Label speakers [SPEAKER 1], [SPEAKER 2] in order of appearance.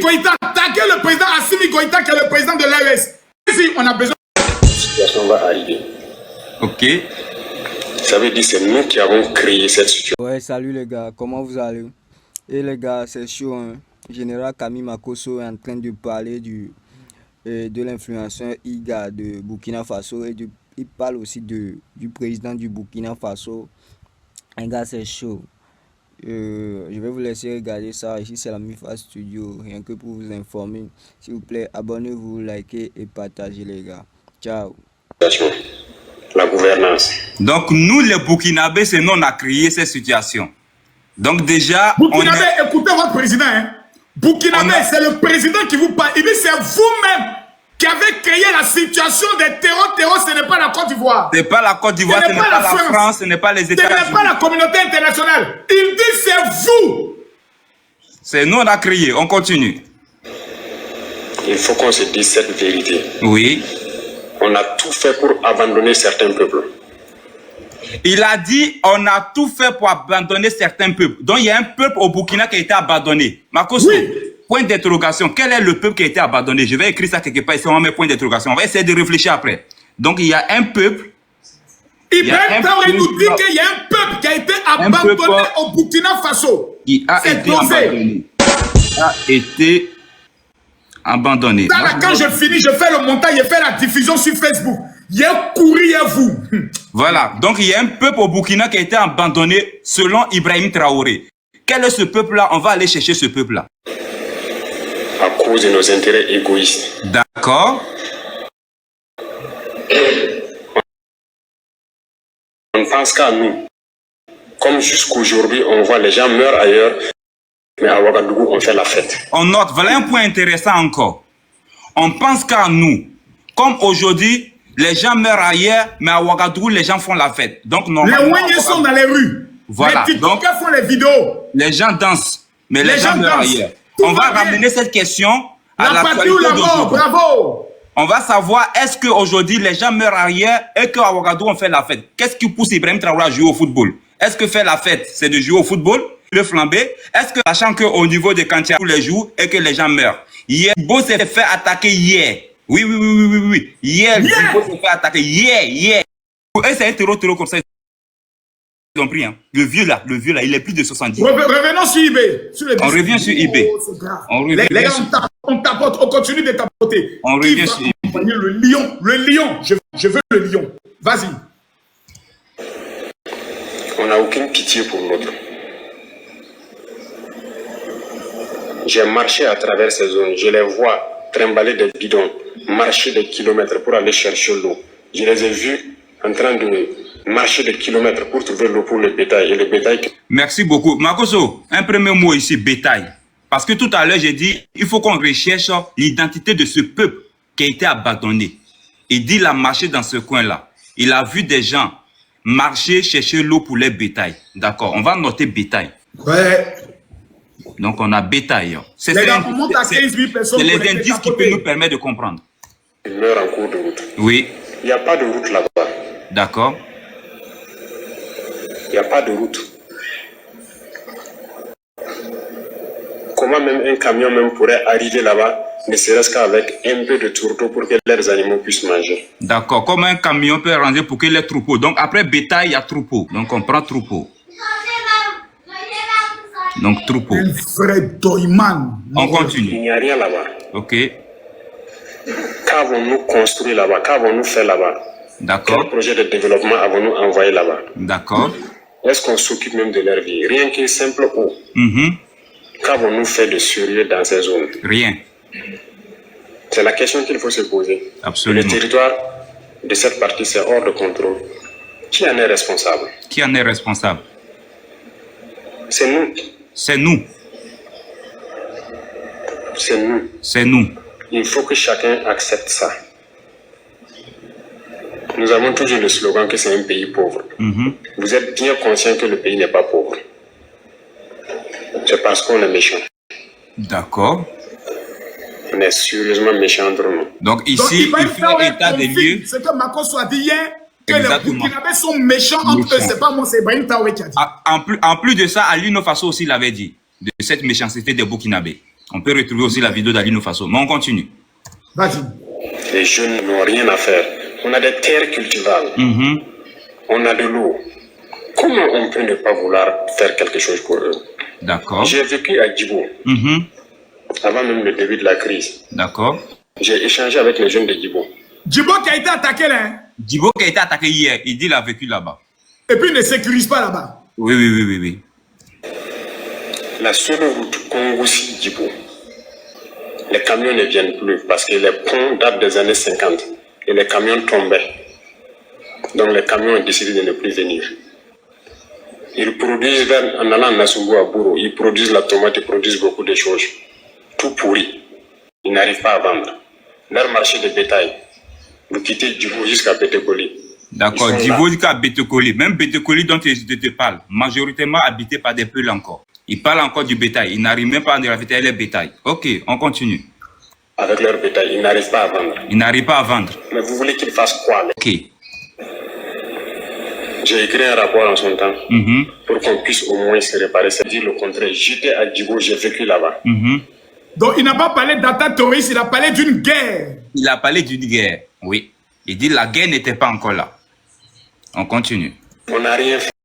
[SPEAKER 1] Goïta, taguer le président Assimi Goïta qui est le président de l'AES. Si on a besoin.
[SPEAKER 2] La situation va arriver.
[SPEAKER 3] Ok.
[SPEAKER 2] Ça veut dire que c'est nous qui avons créé cette situation.
[SPEAKER 4] Ouais, salut les gars, comment vous allez? Et les gars, c'est chaud, hein? Général Camille Makosso est en train de parler de l'influenceur Iga de Burkina Faso et il parle aussi du président du Burkina Faso. Les gars, c'est chaud. Je vais vous laisser regarder ça. Ici, c'est la MIFA Studio. Rien que pour vous informer. S'il vous plaît, abonnez-vous, likez et partagez, les gars. Ciao.
[SPEAKER 2] La gouvernance.
[SPEAKER 3] Donc, nous, les Burkinabés, c'est nous, on a créé cette situation. Donc, déjà.
[SPEAKER 1] Burkinabé, écoutez votre président. Hein? Burkinabé, c'est le président qui vous parle. Il dit c'est vous-même qui avez créé la situation des terrors. Ce n'est pas la Côte d'Ivoire.
[SPEAKER 3] Ce n'est pas la Côte d'Ivoire, ce n'est pas la France, ce n'est pas les États-Unis.
[SPEAKER 1] Ce n'est pas la communauté internationale. Il dit c'est vous.
[SPEAKER 3] C'est nous, on a créé. On continue.
[SPEAKER 2] Il faut qu'on se dise cette vérité.
[SPEAKER 3] Oui.
[SPEAKER 2] On a tout fait pour abandonner certains peuples.
[SPEAKER 3] Il a dit, on a tout fait pour abandonner certains peuples. Donc, il y a un peuple au Burkina qui a été abandonné. Makosso, oui. Point d'interrogation. Quel est le peuple qui a été abandonné? Je vais écrire ça quelque part ici, on va mettre point d'interrogation. On va essayer de réfléchir après. Donc, il y a un peuple.
[SPEAKER 1] Ibrahim Traoré nous dit qu'il y a un peuple qui a été abandonné au Burkina Faso.
[SPEAKER 3] Qui a été abandonné. A été abandonné.
[SPEAKER 1] Là, quand je finis, je fais le montage, je fais la diffusion sur Facebook. Il y a courrier à vous.
[SPEAKER 3] Voilà. Donc, il y a un peuple au Burkina qui a été abandonné selon Ibrahim Traoré. Quel est ce peuple-là? On va aller chercher ce peuple-là.
[SPEAKER 2] À cause de nos intérêts égoïstes.
[SPEAKER 3] D'accord.
[SPEAKER 2] On pense qu'à nous. Comme jusqu'aujourd'hui, on voit les gens meurent ailleurs, mais à Ouagadougou, on fait la fête.
[SPEAKER 3] On note, voilà un point intéressant encore. On pense qu'à nous. Comme aujourd'hui, les gens meurent ailleurs, mais à Ouagadougou, les gens font la fête. Donc,
[SPEAKER 1] les Ouagnés sont dans les rues.
[SPEAKER 3] Voilà.
[SPEAKER 1] Les TikTokers font les vidéos.
[SPEAKER 3] Les gens dansent, mais les gens meurent ailleurs. On va ramener cette question à l'actualité d'aujourd'hui.
[SPEAKER 1] Bravo.
[SPEAKER 3] On va savoir, est-ce qu'aujourd'hui, les gens meurent ailleurs et qu'à Ouagadougou, on fait la fête? Qu'est-ce qui pousse Ibrahim Traoré à jouer au football? Est-ce que faire la fête, c'est de jouer au football, le flamber? Est-ce que, sachant qu'au niveau des Kantia, tous les jours, et que les gens meurent? Hier, Zibo s'est fait attaquer hier. Oui. Hier, Zibo s'est fait attaquer. Hier. Et c'est un terreau comme ça. Ils ont pris, hein. Le vieux là, il est plus de 70.
[SPEAKER 1] Revenons sur eBay.
[SPEAKER 3] On revient sur eBay.
[SPEAKER 1] Les gars, on tapote, on continue de tapoter.
[SPEAKER 3] On revient sur eBay.
[SPEAKER 1] Le lion. Je veux le lion. Vas-y.
[SPEAKER 2] On n'a aucune pitié pour l'autre. J'ai marché à travers ces zones. Je les vois trimballer des bidons, marcher des kilomètres pour aller chercher l'eau. Je les ai vus en train de marcher des kilomètres pour trouver l'eau pour le bétail. Et le bétail...
[SPEAKER 3] Merci beaucoup. Makosso, un premier mot ici, bétail. Parce que tout à l'heure, j'ai dit, il faut qu'on recherche l'identité de ce peuple qui a été abandonné. Il dit, il a marché dans ce coin-là. Il a vu des gens marcher, chercher l'eau pour les bétails. D'accord, on va noter bétail.
[SPEAKER 1] Ouais.
[SPEAKER 3] Donc, on a bétail. C'est les indices qui peuvent nous permettre de comprendre.
[SPEAKER 2] Il meurt en cours de route.
[SPEAKER 3] Oui.
[SPEAKER 2] Il n'y a pas de route là-bas.
[SPEAKER 3] D'accord.
[SPEAKER 2] Il n'y a pas de route. Comment même un camion même pourrait arriver là-bas, ne serait-ce qu'avec un peu de tourteau pour que leurs animaux puissent manger?
[SPEAKER 3] D'accord. Comment un camion peut ranger pour que les troupeaux? Donc, après bétail, il y a troupeau. Donc, on prend troupeau. Donc, troupeau.
[SPEAKER 1] Un vrai doyman.
[SPEAKER 3] On continue.
[SPEAKER 2] Il n'y a rien là-bas.
[SPEAKER 3] Ok.
[SPEAKER 2] Qu'avons-nous construit là-bas? Qu'avons-nous fait là-bas?
[SPEAKER 3] D'accord.
[SPEAKER 2] Quel projet de développement avons-nous envoyé là-bas?
[SPEAKER 3] D'accord.
[SPEAKER 2] Est-ce qu'on s'occupe même de leur vie? Rien qu'une simple eau. Qu'avons-nous fait de sérieux dans ces zones?
[SPEAKER 3] Rien.
[SPEAKER 2] C'est la question qu'il faut se poser.
[SPEAKER 3] Absolument.
[SPEAKER 2] Le territoire de cette partie, c'est hors de contrôle. Qui en est responsable?
[SPEAKER 3] Qui en est responsable?
[SPEAKER 2] C'est nous.
[SPEAKER 3] C'est nous.
[SPEAKER 2] C'est nous.
[SPEAKER 3] C'est nous.
[SPEAKER 2] Il faut que chacun accepte ça. Nous avons toujours le slogan que c'est un pays pauvre. Vous êtes bien conscient que le pays n'est pas pauvre. C'est parce qu'on est méchant.
[SPEAKER 3] D'accord.
[SPEAKER 2] On est sérieusement méchant entre nous.
[SPEAKER 3] Donc ici, il fait état des lieux.
[SPEAKER 1] Ce que Makosso a dit hier, que les Burkinabés sont méchants entre eux. C'est pas moi, c'est Ibrahim Traoré qui a dit.
[SPEAKER 3] En plus de ça, Ali Faso aussi l'avait dit, de cette méchanceté des Burkinabés. On peut retrouver aussi la vidéo d'Ali Faso. Mais on continue.
[SPEAKER 1] Vas-y.
[SPEAKER 2] Les jeunes n'ont rien à faire. On a des terres cultivables. On a de l'eau. Comment on peut ne pas vouloir faire quelque chose pour eux?
[SPEAKER 3] D'accord.
[SPEAKER 2] J'ai vécu à Djibo, avant même le début de la crise.
[SPEAKER 3] D'accord.
[SPEAKER 2] J'ai échangé avec les jeunes de Djibo.
[SPEAKER 1] Djibo qui a été attaqué là. Hein?
[SPEAKER 3] Djibo qui a été attaqué hier, il dit qu'il a vécu là-bas.
[SPEAKER 1] Et puis il ne sécurise pas là-bas.
[SPEAKER 3] Oui.
[SPEAKER 2] La seule route Congoussi-Djibo, les camions ne viennent plus parce que les ponts datent des années 50 et les camions tombaient. Donc les camions ont décidé de ne plus venir. Ils produisent, en allant à Nassougo à Bourou, ils produisent la tomate, ils produisent beaucoup de choses. Tout pourri. Ils n'arrivent pas à vendre. Leur marché de bétail, vous quittez Djibo jusqu'à Betekoli.
[SPEAKER 3] D'accord, Djibo jusqu'à Betekoli. Même Betekoli dont je te parle, majoritairement habité par des Peuls encore. Ils parlent encore du bétail. Ils n'arrivent même pas à ravitailler les bétails. Ok, on continue.
[SPEAKER 2] Avec leur bétail, ils n'arrivent pas à vendre.
[SPEAKER 3] Ils n'arrivent pas à vendre.
[SPEAKER 2] Mais vous voulez qu'ils fassent quoi?
[SPEAKER 3] Ok.
[SPEAKER 2] J'ai écrit un rapport en son temps pour qu'on puisse au moins se réparer. C'est dire le contraire. J'étais à Djibo, j'ai vécu là-bas.
[SPEAKER 1] Donc il n'a pas parlé d'attaque terroriste, il a parlé d'une guerre.
[SPEAKER 3] Il a parlé d'une guerre, oui. Il dit que la guerre n'était pas encore là. On continue.
[SPEAKER 2] On n'a rien fait.